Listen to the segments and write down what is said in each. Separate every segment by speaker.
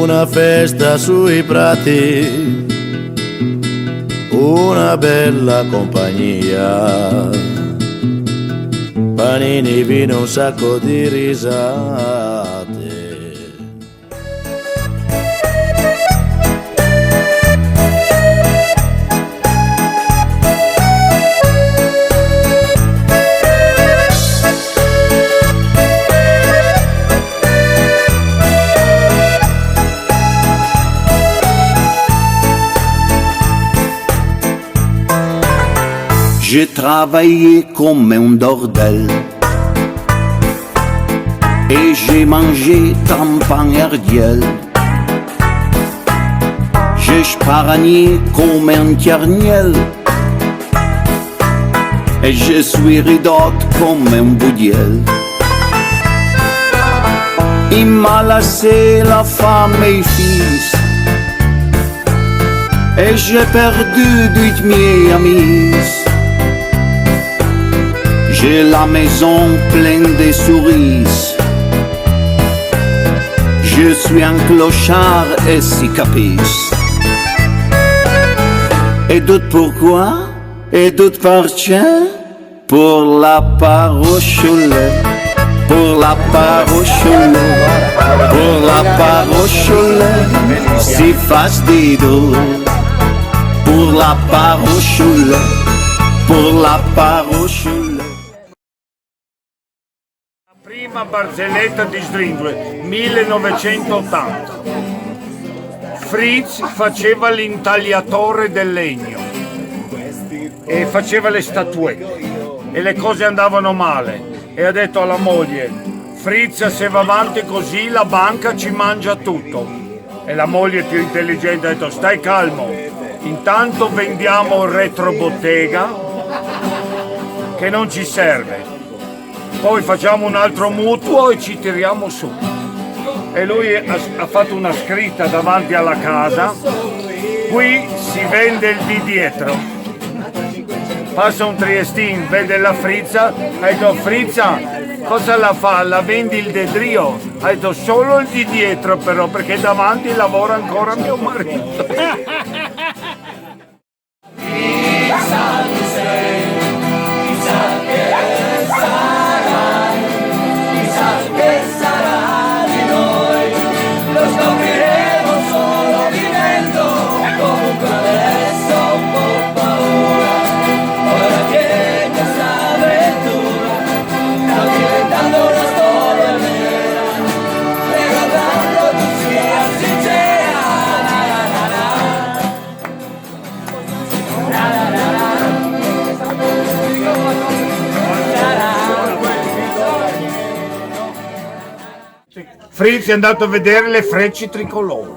Speaker 1: una festa sui prati, una bella compagnia, panini, vino, un sacco di risate.
Speaker 2: J'ai travaillé comme un bordel et j'ai mangé trempant herdiel. J'ai sparagné comme un tiernel et je suis ridotte comme un boudiel. Il m'a laissé la femme et les fils et j'ai perdu 8 miei amis. J'ai la maison pleine de souris. Je suis un clochard et si capice. Et doute pourquoi? Et doute parce pour la part au cholet. Pour la part au cholet. Pour la part au cholet. Si fastidio. Pour la part au cholet. Pour la part au cholet.
Speaker 3: Prima barzelletta di Sdrindole, 1980. Fritz faceva l'intagliatore del legno e faceva le statuette e le cose andavano male e ha detto alla moglie: Fritz, se va avanti così la banca ci mangia tutto. E la moglie più intelligente ha detto: stai calmo, intanto vendiamo il retrobottega che non ci serve, poi facciamo un altro mutuo e ci tiriamo su. E lui ha fatto una scritta davanti alla casa: qui si vende il di dietro. Passa un triestin, vede la Frizza, ha detto: Frizza, cosa la fa? La vendi il dedrio? Ha detto: solo il di dietro però, perché davanti lavora ancora mio marito. Fritz è andato a vedere le frecce tricolori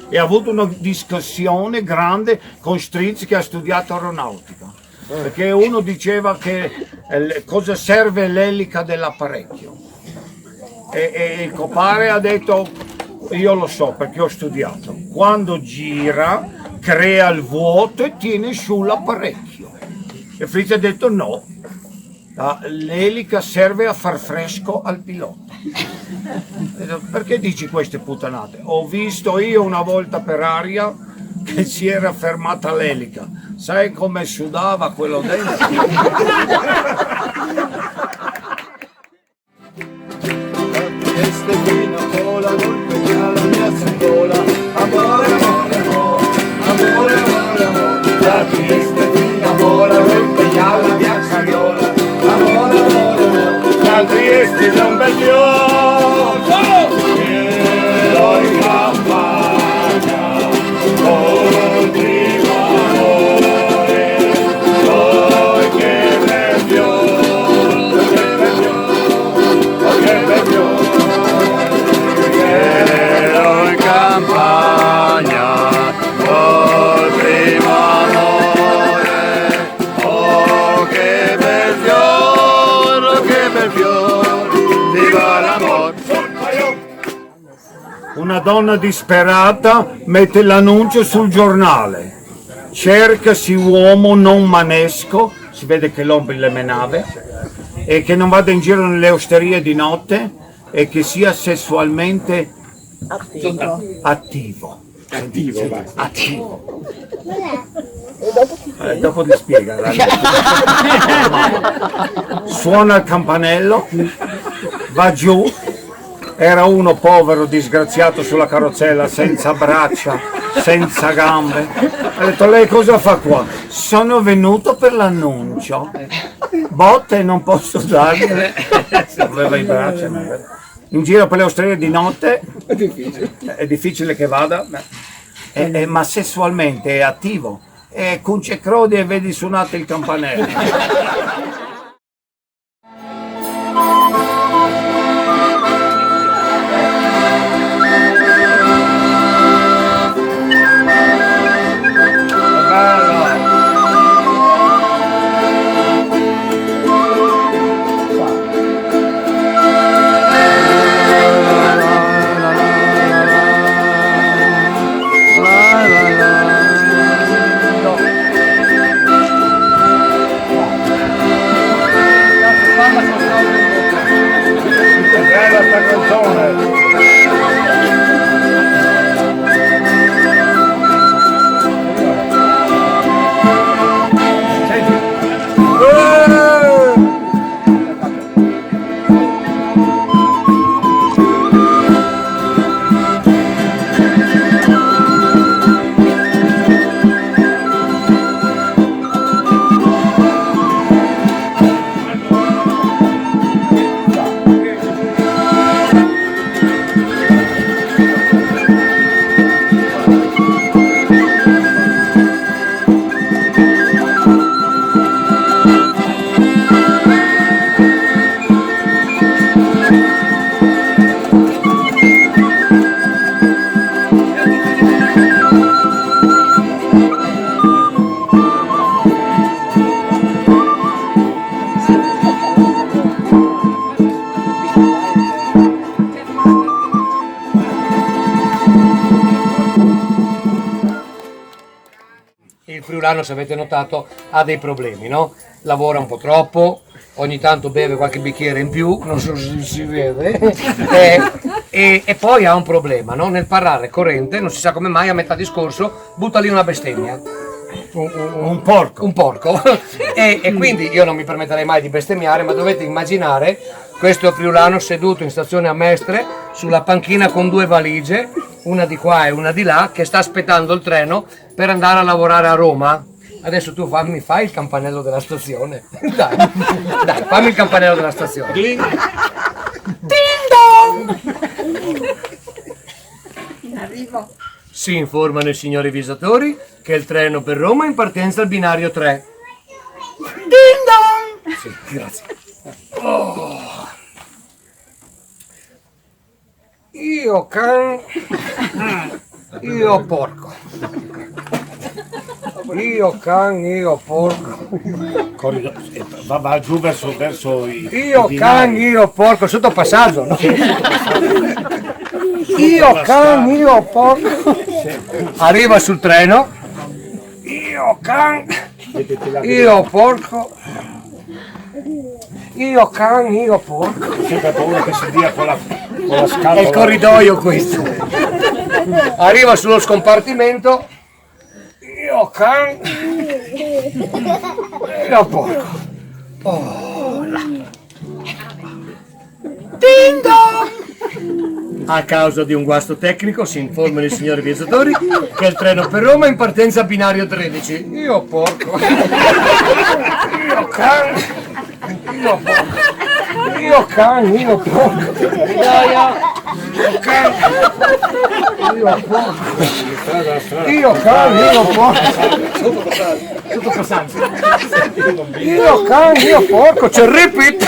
Speaker 3: e ha avuto una discussione grande con Stritz, che ha studiato aeronautica, perché uno diceva che cosa serve l'elica dell'apparecchio e il compare ha detto: io lo so perché ho studiato, quando gira crea il vuoto e tiene su l'apparecchio. E Fritz ha detto: no, l'elica serve a far fresco al pilota. Perché dici queste puttanate? Ho visto io una volta per aria che si era fermata l'elica, sai come sudava quello dentro? Trieste da un bel fiore, cielo in campagna, continua amore, poi che bel fiore, che bel fiore, che bel fiore, cielo in campagna, col primo amore, oh che bel fiore, che bel fiore. Una donna disperata mette l'annuncio sul giornale: cercasi uomo non manesco, si vede che l'uomo le menave, e che non vada in giro nelle osterie di notte e che sia sessualmente Attivo.
Speaker 4: Attivo, va.
Speaker 3: Attivo. Dopo ti spiega. Suona il campanello, va giù. Era uno povero, disgraziato sulla carrozzella, senza braccia, senza gambe. Ha detto, lei cosa fa qua? Sono venuto per l'annuncio. Botte non posso dargliele. Se aveva i braccia. In giro per le osterie di notte è difficile che vada, ma sessualmente è attivo. Cunce crodi e vedi suonate il campanello.
Speaker 5: Il friulano, se avete notato, ha dei problemi, no? Lavora un po' troppo, ogni tanto beve qualche bicchiere in più, non so se si vede, e poi ha un problema, no? Nel parlare corrente, non si sa come mai, a metà discorso butta lì una bestemmia.
Speaker 3: Un porco.
Speaker 5: Un porco. E quindi io non mi permetterei mai di bestemmiare, ma dovete immaginare questo friulano seduto in stazione a Mestre sulla panchina con due valigie, una di qua e una di là, che sta aspettando il treno per andare a lavorare a Roma. Adesso tu fai il campanello della stazione. Dai, fammi il campanello della stazione. Ding dong! Arrivo. Si informano i signori visatori che il treno per Roma è in partenza al binario 3. Ding dong! Sì, grazie. Oh. Io can, io porco. Io can, io porco.
Speaker 3: Va giù verso i
Speaker 5: Io can, io porco, sotto passaggio, no? Io can, io porco. Arriva sul treno. Io can, io porco. Io can, io porco.
Speaker 3: Sempre paura che si dia con la scatola.
Speaker 5: È il corridoio questo. Arriva sullo scompartimento. Io can, io porco. Oh. Ding dong! A causa di un guasto tecnico si informano i signori viaggiatori che il treno per Roma è in partenza binario 13. Io porco. Io can, io porco. Io can, io porco. Io can, io porco. Io can, io porco. Sotto passante. Io can, io porco, c'è il repeat.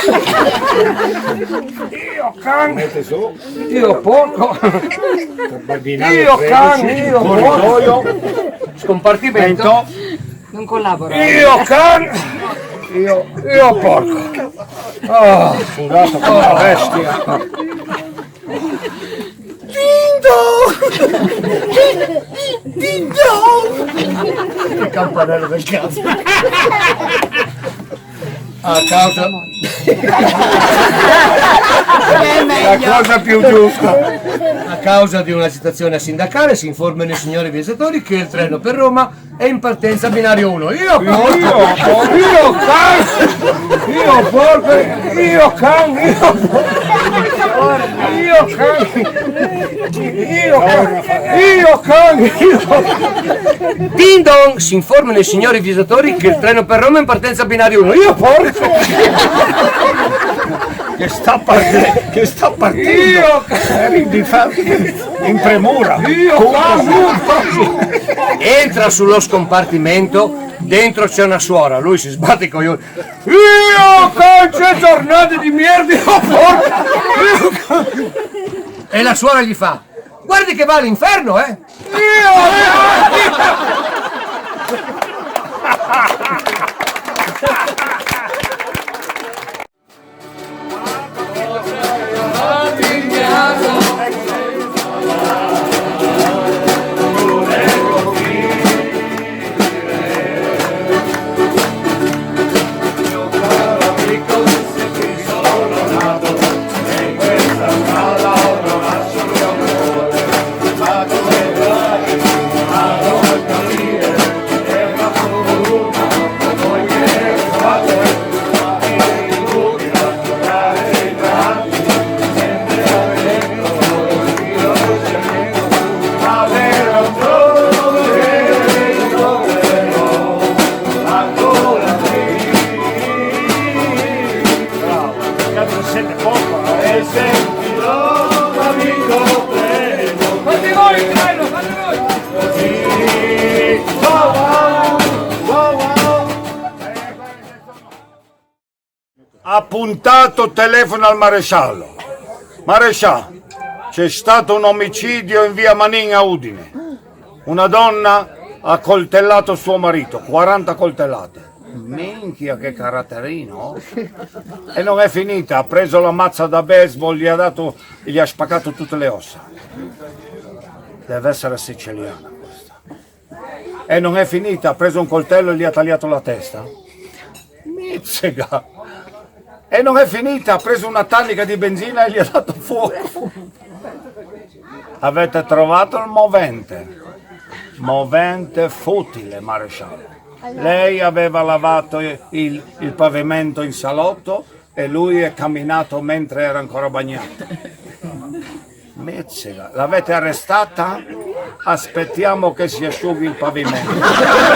Speaker 5: Io can, io porco. Io can, io porco. Scompartimento.
Speaker 6: Non collabora.
Speaker 5: Io can, io porco. Oh, sudato come una bestia. Dindo! Dindo! Il campanello del cazzo. A causa...
Speaker 3: La cosa più giusta.
Speaker 5: A causa di un'agitazione sindacale si informano i signori viaggiatori che il treno per Roma è in partenza binario 1. Io Ding dong, si informano i signori viaggiatori che il treno per Roma è in partenza binario 1. Io porco!
Speaker 3: Che sta partendo. Eri in premura.
Speaker 5: Entra sullo scompartimento, dentro c'è una suora, lui si sbatte i coglioni. Io c'è giornate di merda, porca! E la suora gli fa: guardi che va all'inferno, eh!
Speaker 3: Ha puntato telefono al maresciallo. Maresciallo, c'è stato un omicidio in via Manin a Udine. Una donna ha coltellato suo marito, 40 coltellate. Minchia, che caratterino! E non è finita, ha preso la mazza da baseball, gli ha spaccato tutte le ossa. Deve essere siciliana questa. E non è finita, ha preso un coltello e gli ha tagliato la testa. Mizzega! E non è finita, ha preso una tannica di benzina e gli ha dato fuoco. Avete trovato il movente. Movente futile, maresciallo. Lei aveva lavato il pavimento in salotto e lui è camminato mentre era ancora bagnato. Mezzega, l'avete arrestata? Aspettiamo che si asciughi il pavimento.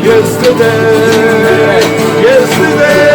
Speaker 1: Yesterday